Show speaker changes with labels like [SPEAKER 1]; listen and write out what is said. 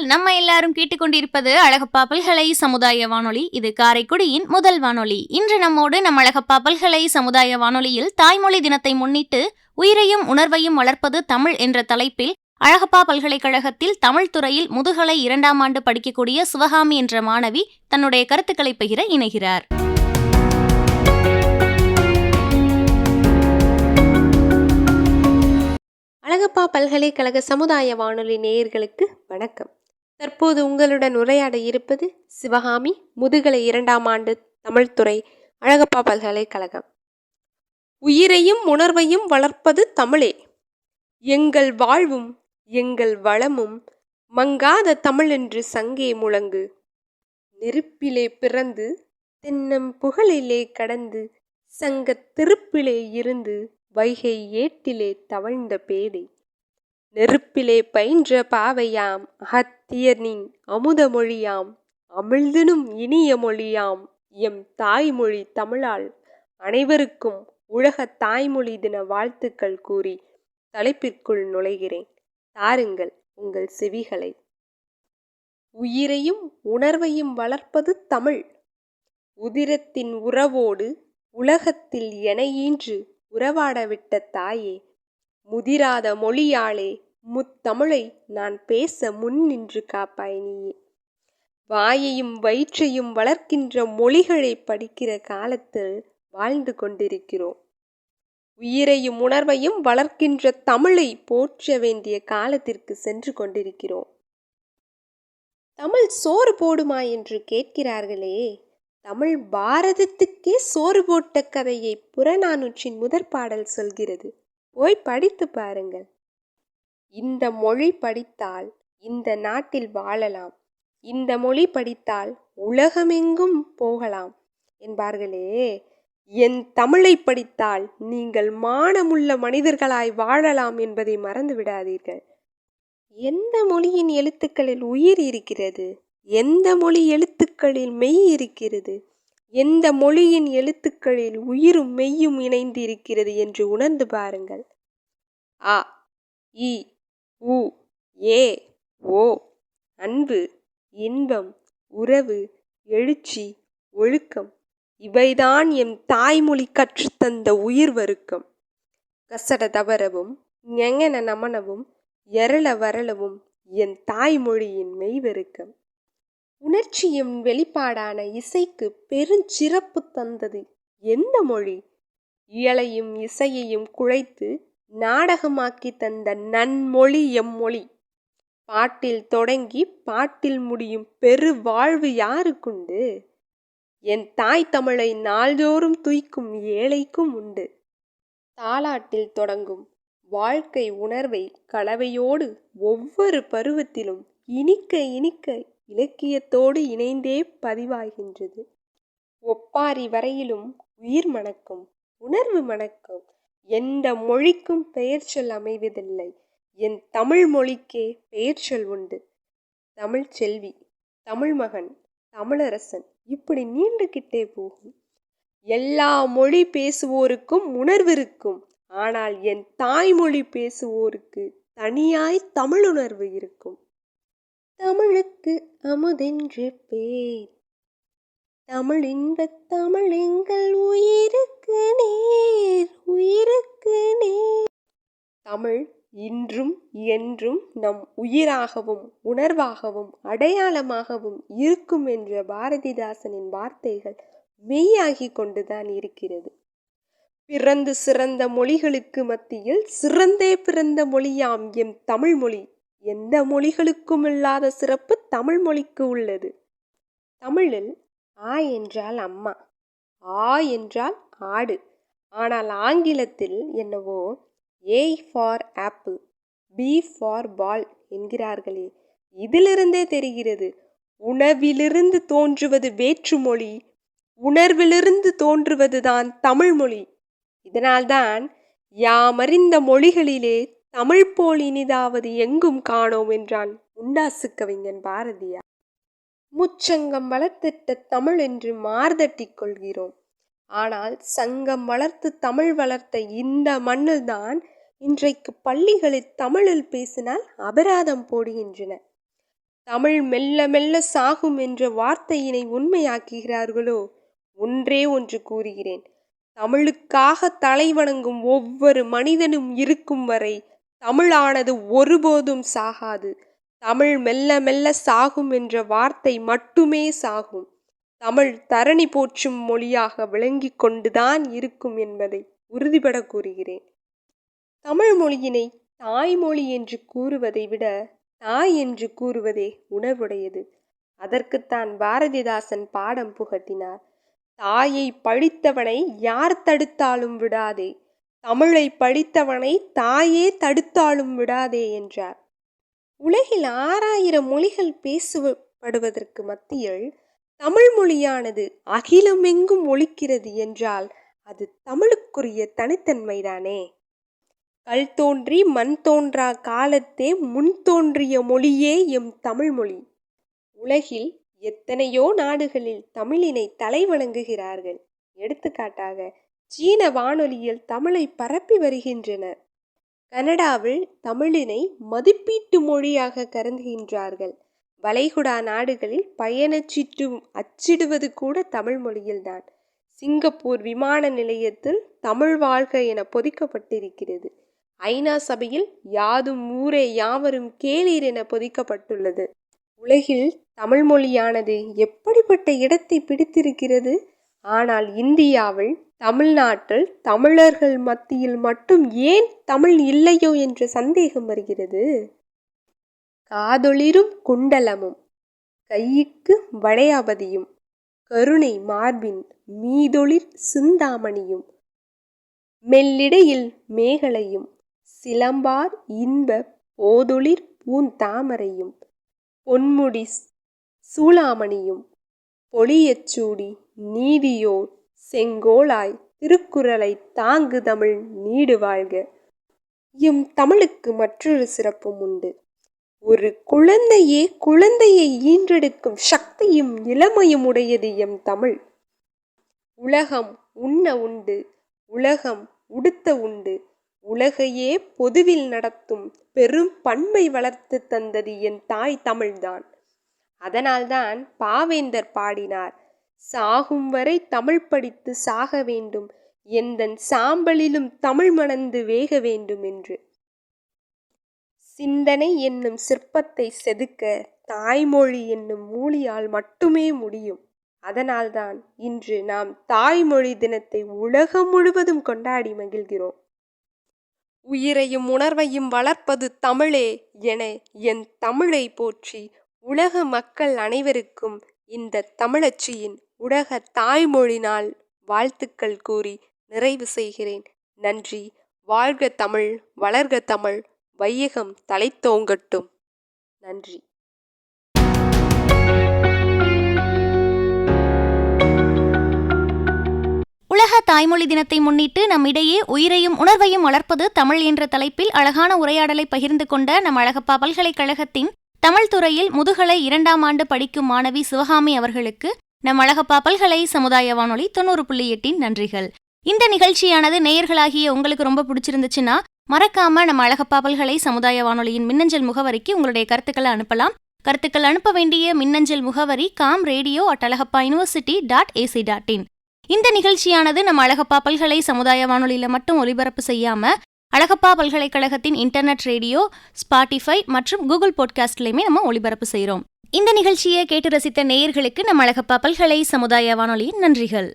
[SPEAKER 1] நம்ம எல்லாரும் கேட்டுக்கொண்டிருப்பது அழகப்பா பல்கலை சமுதாய வானொலி. இது காரைக்குடியின் முதல் வானொலி. இன்று நம்மோடு நம் அழகப்பா பல்கலை சமுதாய வானொலியில் தாய்மொழி தினத்தை முன்னிட்டு உயிரையும் உணர்வையும் வளர்ப்பது தமிழ் என்ற தலைப்பில் அழகப்பா பல்கலைக்கழகத்தில் தமிழ் துறையில் முதுகலை 2ஆம் ஆண்டு படிக்கக்கூடிய சிவகாமி என்ற மாணவி தன்னுடைய கருத்துக்களை பகிர இணைகிறார்.
[SPEAKER 2] அழகப்பா பல்கலைக்கழக சமுதாய வானொலி நேயர்களுக்கு வணக்கம். தற்போது உங்களுடன் உரையாட இருப்பது சிவகாமி, முதுகலை 2ஆம் ஆண்டு தமிழ்துறை, அழகப்பா பல்கலைக்கழகம். உயிரையும் உணர்வையும் வளர்ப்பது தமிழே, எங்கள் வாழ்வும் எங்கள் வளமும் மங்காத தமிழ் என்று சங்கே முழங்கு. நெருப்பிலே பிறந்து தென்னம் புகழிலே கடந்து சங்கத் திருப்பிலே இருந்து வைகை ஏட்டிலே தவழ்ந்த பேதை. நெருப்பிலே பயின்ற பாவையாம் அகத்தியனின் அமுத மொழியாம் அமிழ்தினும் இனிய மொழியாம் எம் தாய்மொழி தமிழால் அனைவருக்கும் உலக தாய்மொழி தின வாழ்த்துக்கள் கூறி தலைப்பிற்குள் நுழைகிறேன். தாருங்கள் உங்கள் செவிகளை. உயிரையும் உணர்வையும் வளர்ப்பது தமிழ். உதிரத்தின் உறவோடு உலகத்தில் எனையீன்று உறவாடவிட்ட தாயே, முதிராத மொழியாளே முத்தமிழை நான் பேச முன் நின்று காப்பாய் நீயே. வாயையும் வயிற்றையும் வளர்க்கின்ற மொழிகளை படிக்கிற காலத்தில் வாழ்ந்து கொண்டிருக்கிறோம். உயிரையும் உணர்வையும் வளர்க்கின்ற தமிழை போற்ற வேண்டிய காலத்திற்கு சென்று கொண்டிருக்கிறோம். தமிழ் சோறு போடுமா என்று கேட்கிறார்களே, தமிழ் பாரதத்துக்கே சோறு போட்ட கதையை புறநானூற்றின் முதற்பாடல் சொல்கிறது. போய் படித்து பாருங்கள். இந்த மொழி படித்தால் இந்த நாட்டில் வாழலாம், இந்த மொழி படித்தால் உலகமெங்கும் போகலாம் என்பார்களே, என் தமிழை படித்தால் நீங்கள் மானமுள்ள மனிதர்களாய் வாழலாம் என்பதை மறந்து விடாதீர்கள். எந்த மொழியின் எழுத்துக்களில் உயிர் இருக்கிறது? எந்த மொழி எழுத்துக்களில் மெய் இருக்கிறது? எந்த மொழியின் எழுத்துக்களில் உயிரும் மெய்யும் இணைந்து இருக்கிறது என்று உணர்ந்து பாருங்கள். அ, இ, உ, ஏ, ஓ, அன்பு, இன்பம், உறவு, எழுச்சி, ஒழுக்கம், இவைதான் எம் தாய்மொழி கற்றுத்தந்த உயிர் வருக்கம். கசட தவறவும் ஞெங்கன நமனவும் எரள வரளவும் என் தாய்மொழியின் மெய்வருக்கம். உணர்ச்சியும் வெளிப்பாடான இசைக்கு பெருஞ்சிறப்பு தந்தது எந்த மொழி? இயலையும் இசையையும் குழைத்து நாடகமாக்கி தந்த நன்மொழி எம்மொழி. பாட்டில் தொடங்கி பாட்டில் முடியும் பெரு வாழ்வு யாருக்குண்டு? என் தாய் தமிழை நாள்தோறும் துய்க்கும் ஏழைக்கும் உண்டு. தாலாட்டில் தொடங்கும் வாழ்க்கை உணர்வை கலவையோடு ஒவ்வொரு பருவத்திலும் இனிக்க இனிக்க இலக்கியத்தோடு இணைந்தே பதிவாகின்றது. ஒப்பாரி வரையிலும் உயிர் மணக்கும், உணர்வு மணக்கும். எந்த மொழிக்கும் பெயர்ச்சொல் அமைவதில்லை, என் தமிழ் மொழிக்கே பெயர்ச்சொல் உண்டு. தமிழ் செல்வி, தமிழ் மகன், தமிழரசன், இப்படி நீண்டுகிட்டே போகும். எல்லா மொழி பேசுவோருக்கும் உணர்வு இருக்கும். ஆனால் என் தாய்மொழி பேசுவோருக்கு தனியாய் தமிழுணர்வு இருக்கும். தமிழுக்கு அமுதென்று பேர், தமிழ் இன்பத் தமிழ் எங்கள் உயிருக்கு நேர், உயிருக்கு நேர். தமிழ் இன்றும் என்றும் நம் உயிராகவும் உணர்வாகவும் அடையாளமாகவும் இருக்கும் என்ற பாரதிதாசனின் வார்த்தைகள் மெய்யாகி கொண்டுதான் இருக்கிறது. பிறந்து சிறந்த மொழிகளுக்கு மத்தியில் சிறந்தே பிறந்த மொழியாம் எம் தமிழ் மொழி. எந்த மொழிகளுக்கும் இல்லாத சிறப்பு தமிழ் மொழிக்கு உள்ளது. தமிழில் ஆ என்றால் அம்மா, ஆ என்றால் ஆடு. ஆனால் ஆங்கிலத்தில் என்னவோ A for apple, B for ball என்கிறார்களே. இதிலிருந்தே தெரிகிறது, உணவிலிருந்து தோன்றுவது வேற்றுமொழி, உணர்விலிருந்து தோன்றுவதுதான் தமிழ் மொழி. இதனால்தான் யாமறிந்த மொழிகளிலே தமிழ் போல் இனிதாவது எங்கும் காணோம் என்றான் முண்டாசு கவிஞன் பாரதியார். முச்சங்கம் வளர்த்திட்ட தமிழ் என்று மார்தட்டிக் கொள்கிறோம். ஆனால் சங்கம் வளர்த்து தமிழ் வளர்த்த இந்த மண்ணில்தான் இன்றைக்கு பள்ளிகளில் தமிழில் பேசினால் அபராதம் போடுகின்றன. தமிழ் மெல்ல மெல்ல சாகும் என்ற வார்த்தையினை உண்மையாக்குகிறார்களோ? ஒன்றே ஒன்று கூறுகிறேன். தமிழுக்காக தலைவணங்கும் ஒவ்வொரு மனிதனும் இருக்கும் வரை தமிழானது ஒருபோதும் சாகாது. தமிழ் மெல்ல மெல்ல சாகும் என்ற வார்த்தை மட்டுமே சாகும். தமிழ் தரணி போற்றும் மொழியாக விளங்கி கொண்டுதான் இருக்கும் என்பதை உறுதிபட கூறுகிறேன். தமிழ் மொழியினை தாய்மொழி என்று கூறுவதை விட தாய் என்று கூறுவதே உணர்வுடையது. அதற்குத்தான் பாரதிதாசன் பாடம் புகட்டினார். தாயை பழித்தவனை யார் தடுத்தாலும் விடாதே, தமிழை பழித்தவனை தாயே தடுத்தாலும் விடாதே என்றார். உலகில் 6000 மொழிகள் பேசப்படுவதற்கு மத்தியில் தமிழ் மொழியானது அகிலமெங்கும் ஒலிக்கிறது என்றால் அது தமிழுக்குரிய தனித்தன்மைதானே. கல் தோன்றி மண் தோன்றா காலத்தே முன் தோன்றிய மொழியே எம் தமிழ் மொழி. உலகில் எத்தனையோ நாடுகளில் தமிழினை தலைவணங்குகிறார்கள். எடுத்துக்காட்டாக சீன வானொலியில் தமிழை பரப்பி வருகின்றனர். கனடாவில் தமிழினை மதிப்பீட்டு மொழியாக கருதுகின்றார்கள். வளைகுடா நாடுகளில் பயணச்சீட்டு அச்சிடுவது கூட தமிழ் மொழியில்தான். சிங்கப்பூர் விமான நிலையத்தில் தமிழ் வாழ்க என பொதிக்கப்பட்டிருக்கிறது. ஐநா சபையில் யாதும் ஊரே யாவரும் கேளீர் என பொதிக்கப்பட்டுள்ளது. உலகில் தமிழ் மொழியானது எப்படிப்பட்ட இடத்தை பிடித்திருக்கிறது? ஆனால் இந்தியாவில், தமிழ்நாட்டில் தமிழர்கள் மத்தியில் மட்டும் ஏன் தமிழ் இல்லையோ என்ற சந்தேகம் வருகிறது. காதொளிரும் குண்டலமும் கையிக்கு வளையாபதியும் கருணை மார்பின் மீதொளிர் சிந்தாமணியும் மெல்லிடையில் மேகலையும் சிலம்பார் இன்ப போதொளிர் பூந்தாமரையும் பொன்முடி சூளாமணியும் பொழியச்சூடி நீதியோர் செங்கோலாய் திருக்குறளை தாங்கு தமிழ் நீடு வாழ்க. எம் தமிழுக்கு மற்றொரு சிறப்பும் உண்டு. ஒரு குழந்தையை ஈன்றெடுக்கும் சக்தியும் இளமையும் உடையது எம் தமிழ். உலகம் உண்ண உண்டு, உலகம் உடுத்த உண்டு, உலகையே பொதுவில் நடத்தும் பெரும் பண்பை வளர்த்து தந்தது என் தாய் தமிழ்தான். அதனால்தான் பாவேந்தர் பாடினார், சாகும் வரை தமிழ் படித்து சாக வேண்டும், எந்தன் சாம்பலிலும் தமிழ் மணந்து வேக வேண்டும் என்று. சிந்தனை என்னும் சிற்பத்தை செதுக்க தாய்மொழி என்னும் மூலியால் மட்டுமே முடியும். அதனால்தான் இன்று நாம் தாய்மொழி தினத்தை உலகம் முழுவதும் கொண்டாடி மகிழ்கிறோம். உயிரையும் உணர்வையும் வளர்ப்பது தமிழே என என் தமிழை போற்றி உலக மக்கள் அனைவருக்கும் இந்த தமிழச்சியின் உலக தாய்மொழி நாள் வாழ்த்துக்கள் கூறி நிறைவு செய்கிறேன். நன்றி. வாழ்க தமிழ், வளர்க தமிழ், வையகம் தலைத்தோங்கட்டும். நன்றி.
[SPEAKER 1] உலக தாய்மொழி தினத்தை முன்னிட்டு நம்மிடையே உயிரையும் உணர்வையும் வளர்ப்பது தமிழ் என்ற தலைப்பில் அழகான உரையாடலை பகிர்ந்து கொண்ட நம் அழகப்பா பல்கலைக்கழகத்தின் தமிழ் துறையில் முதுகலை 2ஆம் ஆண்டு படிக்கும் மாணவி சிவகாமி அவர்களுக்கு நம் அழகப்பா பல்கலை சமுதாய வானொலி 90.8 நன்றிகள். இந்த நிகழ்ச்சியானது நேயர்களாகிய உங்களுக்கு ரொம்ப பிடிச்சிருந்துச்சுன்னா மறக்காம நம்ம அழகப்பா பல்கலை சமுதாய வானொலியின் மின்னஞ்சல் முகவரிக்கு உங்களுடைய கருத்துக்களை அனுப்பலாம். கருத்துக்கள் அனுப்ப வேண்டிய மின்னஞ்சல் முகவரி kamradio@alagappauniversity.ac.in. இந்த நிகழ்ச்சியானது நம்ம அழகப்பா பல்கலை சமுதாய வானொலியில மட்டும் ஒலிபரப்பு செய்யாம அழகப்பா பல்கலைக்கழகத்தின் இன்டர்நெட் ரேடியோ, ஸ்பாட்டிஃபை மற்றும் கூகுள் பாட்காஸ்ட்லையுமே நம்ம ஒலிபரப்பு செய்கிறோம். இந்த நிகழ்ச்சியை கேட்டு ரசித்த நேயர்களுக்கு நம்ம அழகப்பா பல்கலை சமுதாய வானொலியின் நன்றிகள்.